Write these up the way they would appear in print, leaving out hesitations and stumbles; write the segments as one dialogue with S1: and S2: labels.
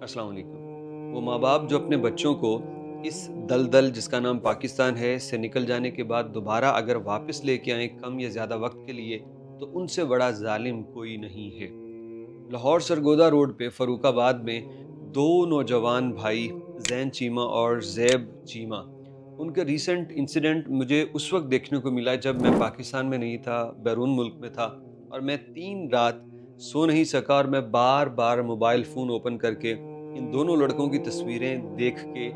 S1: अस्सलाम वालेकुम। वो माँ बाप जो अपने बच्चों को इस दलदल जिसका नाम पाकिस्तान है से निकल जाने के बाद दोबारा अगर वापस लेके आएँ कम या ज़्यादा वक्त के लिए, तो उनसे बड़ा ज़ालिम कोई नहीं है। लाहौर सरगोदा रोड पे फर्रुखाबाद में 2 नौजवान भाई ज़ैन चीमा और ज़ैब चीमा, उनका रीसेंट इंसिडेंट मुझे उस वक़्त देखने को मिला जब मैं पाकिस्तान में नहीं था, बैरून मुल्क में था और मैं 3 रात सो नहीं सका और मैं बार-बार मोबाइल फ़ोन ओपन करके इन दोनों लड़कों की तस्वीरें देख के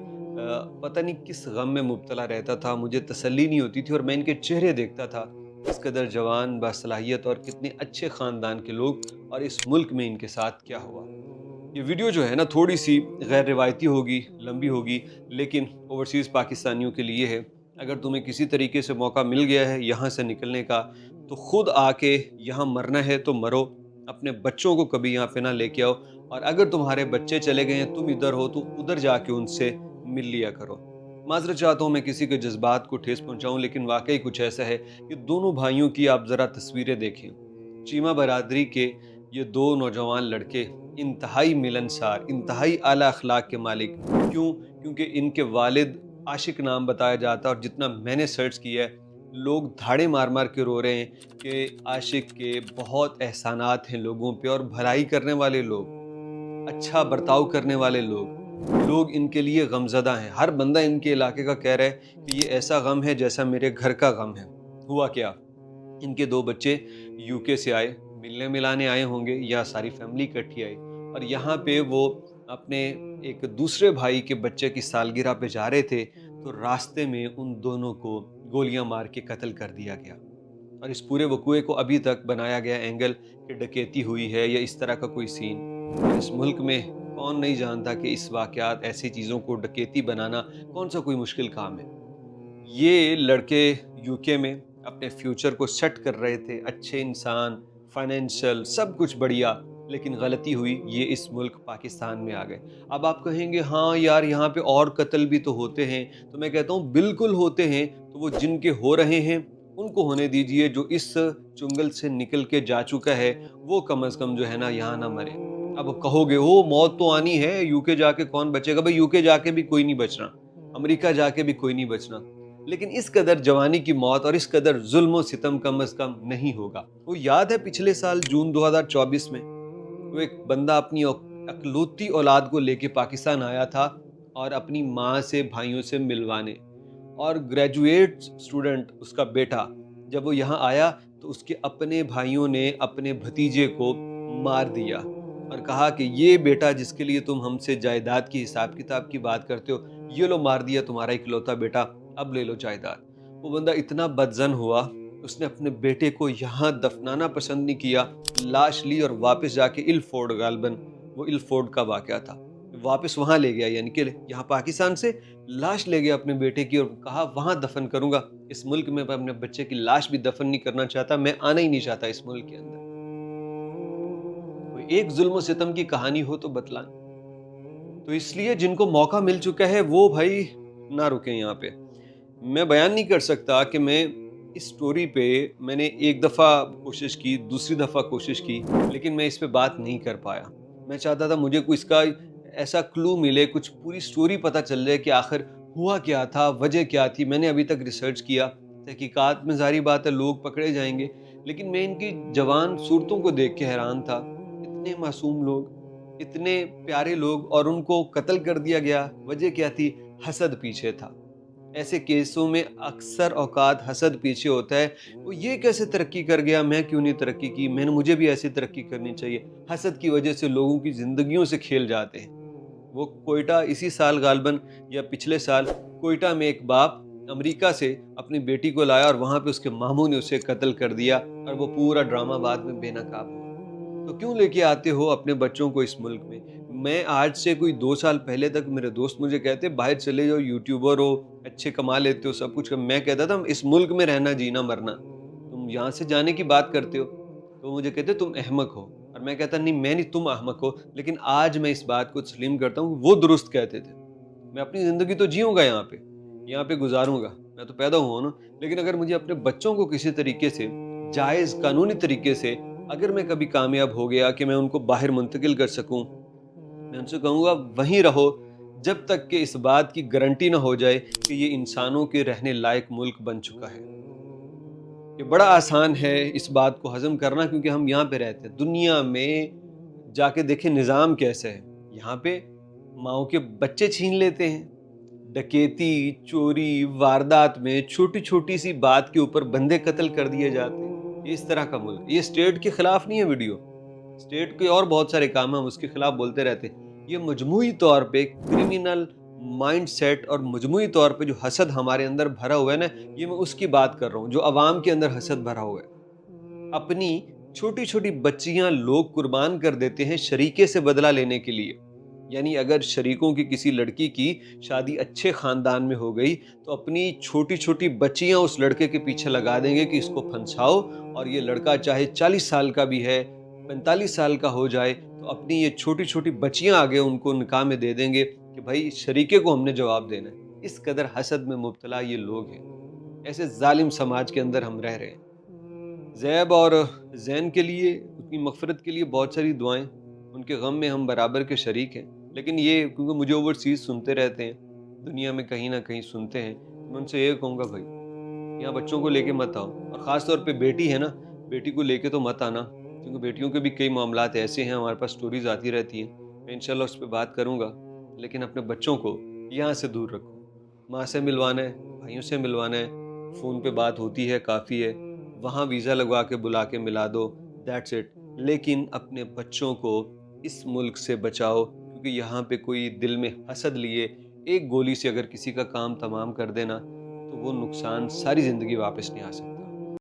S1: पता नहीं किस गम में मुब्तला रहता था, मुझे तसल्ली नहीं होती थी और मैं इनके चेहरे देखता था, किस कदर जवान, बासलाहियत और कितने अच्छे ख़ानदान के लोग और इस मुल्क में इनके साथ क्या हुआ। ये वीडियो जो है ना थोड़ी-सी गैर रिवायती होगी, लंबी होगी, लेकिन ओवरसीज़ पाकिस्तानियों के लिए है। अगर तुम्हें किसी तरीके से मौका मिल गया है यहाँ से निकलने का, तो खुद आके यहाँ मरना है तो मरो, अपने बच्चों को कभी यहाँ पे ना लेके आओ और अगर तुम्हारे बच्चे चले गए हैं, तुम इधर हो तो उधर जाके उनसे मिल लिया करो। माज़रत चाहता हूँ मैं किसी के जज़्बात को ठेस पहुँचाऊँ, लेकिन वाक़ई कुछ ऐसा है कि दोनों भाइयों की आप ज़रा तस्वीरें देखें। चीमा बरादरी के ये 2 नौजवान लड़के इंतहाई मिलनसार, इंतहाई आला अखलाक के मालिक। क्यों? क्योंकि इनके वालिद आशिक नाम बताया जाता है और जितना मैंने सर्च किया है, लोग धाड़े मार-मार के रो रहे हैं कि आशिक के बहुत एहसानात हैं लोगों पे और भलाई करने वाले लोग, अच्छा बर्ताव करने वाले लोग इनके लिए गमज़दा हैं। हर बंदा इनके इलाके का कह रहा है कि ये ऐसा गम है जैसा मेरे घर का गम है। हुआ क्या? इनके 2 बच्चे यूके से आए, मिलने मिलाने आए होंगे या सारी फैमिली इकट्ठी आई और यहाँ पे वो अपने एक दूसरे भाई के बच्चे की सालगिरह पे जा रहे थे, तो रास्ते में उन दोनों को गोलियां मार के कत्ल कर दिया गया। और इस पूरे वक़ूए को अभी तक बनाया गया एंगल कि डकैती हुई है या इस तरह का कोई सीन। और इस मुल्क में कौन नहीं जानता कि इस वाक़यात ऐसी चीज़ों को डकैती बनाना कौन-सा कोई मुश्किल काम है। ये लड़के यूके में अपने फ्यूचर को सेट कर रहे थे, अच्छे इंसान, फाइनेंशियल सब कुछ बढ़िया, लेकिन गलती हुई, ये इस मुल्क पाकिस्तान में आ गए। अब आप कहेंगे हाँ यार यहाँ पे और कत्ल भी तो होते हैं, तो मैं कहता हूँ बिल्कुल होते हैं, तो वो जिनके हो रहे हैं उनको होने दीजिए, जो इस चुंगल से निकल के जा चुका है वो कम अज़ कम जो है ना यहाँ ना मरे। अब कहोगे ओ मौत तो आनी है, यूके जाके कौन बचेगा? भाई यूके जाके भी कोई नहीं बचना, अमेरिका जाके भी कोई नहीं बचना, लेकिन इस कदर जवानी की मौत और इस कदर जुल्म और सितम कम अज़ कम नहीं होगा। वो याद है पिछले साल जून 2024 में, वो एक बंदा अपनी अकलौती औलाद को लेके पाकिस्तान आया था और अपनी माँ से, भाइयों से मिलवाने, और ग्रेजुएट स्टूडेंट उसका बेटा जब वो यहाँ आया तो उसके अपने भाइयों ने अपने भतीजे को मार दिया और कहा कि ये बेटा जिसके लिए तुम हमसे जायदाद की हिसाब किताब की बात करते हो, ये लो मार दिया तुम्हारा इकलौता बेटा, अब ले लो जायदाद। वो बंदा इतना बदजन हुआ, उसने अपने बेटे को यहाँ दफनाना पसंद नहीं किया, लाश ली और वापस जाके इलफोर्ड, गालबन वो इलफोर्ड का वाक़या था, वापस वहाँ ले गया, यानी कि यहाँ पाकिस्तान से लाश ले गया अपने बेटे की और कहा वहाँ दफन करूँगा। इस मुल्क में मैं अपने बच्चे की लाश भी दफन नहीं करना चाहता, मैं आना ही नहीं चाहता इस मुल्क के अंदर। कोई एक जुल्म सितम की कहानी हो तो बतलाएं। तो इसलिए जिनको मौका मिल चुका है वो भाई ना रुके यहाँ पे। मैं बयान नहीं कर सकता कि मैं इस स्टोरी पे मैंने एक दफ़ा कोशिश की, दूसरी दफ़ा कोशिश की, लेकिन मैं इस पे बात नहीं कर पाया। मैं चाहता था मुझे कोई इसका ऐसा क्लू मिले, कुछ पूरी स्टोरी पता चल जाए कि आखिर हुआ क्या था, वजह क्या थी। मैंने अभी तक रिसर्च किया, तहकीकात में ज़ाहिर बात है लोग पकड़े जाएंगे, लेकिन मैं इनकी जवान सूरतों को देख के हैरान था। इतने मासूम लोग, इतने प्यारे लोग और उनको कत्ल कर दिया गया। वजह क्या थी? हसद पीछे था। ऐसे केसों में अक्सर औकात हसद पीछे होता है, वो ये कैसे तरक्की कर गया, मैं क्यों नहीं तरक्की की, मुझे भी ऐसी तरक्की करनी चाहिए। हसद की वजह से लोगों की ज़िंदगियों से खेल जाते हैं। वो कोयटा इसी साल गालबन या पिछले साल कोयटा में एक बाप अमेरिका से अपनी बेटी को लाया और वहाँ पे उसके मामू ने उसे कत्ल कर दिया और वो पूरा ड्रामा बाद में बेनकाब हुआ। तो क्यों लेके आते हो अपने बच्चों को इस मुल्क में? मैं आज से कोई 2 साल पहले तक मेरे दोस्त मुझे कहते बाहर चले जाओ, यूट्यूबर हो, अच्छे कमा लेते हो, सब कुछ। मैं कहता था इस मुल्क में रहना जीना मरना, तुम यहाँ से जाने की बात करते हो। तो मुझे कहते तुम अहमक हो और मैं कहता नहीं, मैं नहीं, तुम अहमक हो। लेकिन आज मैं इस बात को तस्लीम करता हूँ, वो दुरुस्त कहते थे। मैं अपनी ज़िंदगी तो जीऊँगा यहाँ पे गुज़ारूँगा, मैं तो पैदा हुआ हूँ ना। लेकिन अगर मुझे अपने बच्चों को किसी तरीके से जायज़ कानूनी तरीके से अगर मैं कभी कामयाब हो गया कि मैं उनको बाहर मुंतकिल कर सकूँ, میں ان سے کہوں گا وہیں رہو جب تک کہ اس بات کی گارنٹی نہ ہو جائے کہ یہ انسانوں کے رہنے لائق ملک بن چکا ہے۔ یہ بڑا آسان ہے اس بات کو ہضم کرنا، کیونکہ ہم یہاں پہ رہتے ہیں۔ دنیا میں جا کے دیکھیں نظام کیسے ہے۔ یہاں پہ ماؤں کے بچے چھین لیتے ہیں، ڈکیتی، چوری، واردات میں چھوٹی چھوٹی سی بات کے اوپر بندے قتل کر دیے جاتے ہیں۔ یہ اس طرح کا ملک، یہ اسٹیٹ کے خلاف نہیں ہے ویڈیو، اسٹیٹ کے اور بہت سارے کام ہیں، ہم اس کے خلاف بولتے رہتے ہیں۔ یہ مجموعی طور پہ کرمینل مائنڈ سیٹ اور مجموعی طور پہ جو حسد ہمارے اندر بھرا ہوا ہے نا، یہ میں اس کی بات کر رہا ہوں جو عوام کے اندر حسد بھرا ہوا ہے۔ اپنی چھوٹی چھوٹی بچیاں لوگ قربان کر دیتے ہیں شریکے سے بدلہ لینے کے لیے۔ یعنی اگر شریکوں کی کسی لڑکی کی شادی اچھے خاندان میں ہو گئی تو اپنی چھوٹی چھوٹی بچیاں اس لڑکے کے پیچھے لگا دیں گے کہ اس کو پھنساؤ، اور یہ لڑکا چاہے 40 سال کا بھی ہے، 45 سال کا ہو جائے، تو اپنی یہ چھوٹی چھوٹی بچیاں آگے ان کو نکاح میں دے دیں گے کہ بھائی شریکے کو ہم نے جواب دینا ہے۔ اس قدر حسد میں مبتلا یہ لوگ ہیں، ایسے ظالم سماج کے اندر ہم رہ رہے ہیں۔ زیب اور زین کے لیے، ان کی مغفرت کے لیے بہت ساری دعائیں، ان کے غم میں ہم برابر کے شریک ہیں، لیکن یہ کیونکہ مجھے اوورسیز سنتے رہتے ہیں، دنیا میں کہیں نہ کہیں سنتے ہیں، میں ان سے یہ کہوں گا بھائی یہاں بچوں کو لے کے مت آؤ، اور خاص طور پہ بیٹی ہے نا، بیٹی کو لے کے تو مت آنا، کیونکہ بیٹیوں کے بھی کئی معاملات ایسے ہیں، ہمارے پاس سٹوریز آتی رہتی ہیں، میں انشاءاللہ اس پہ بات کروں گا، لیکن اپنے بچوں کو یہاں سے دور رکھو۔ ماں سے ملوانا ہے، بھائیوں سے ملوانا ہے، فون پہ بات ہوتی ہے کافی ہے، وہاں ویزا لگوا کے بلا کے ملا دو، دیٹس اٹ۔ لیکن اپنے بچوں کو اس ملک سے بچاؤ، کیونکہ یہاں پہ کوئی دل میں حسد لیے ایک گولی سے اگر کسی کا کام تمام کر دینا تو وہ نقصان ساری زندگی واپس نہیں آ سکتا۔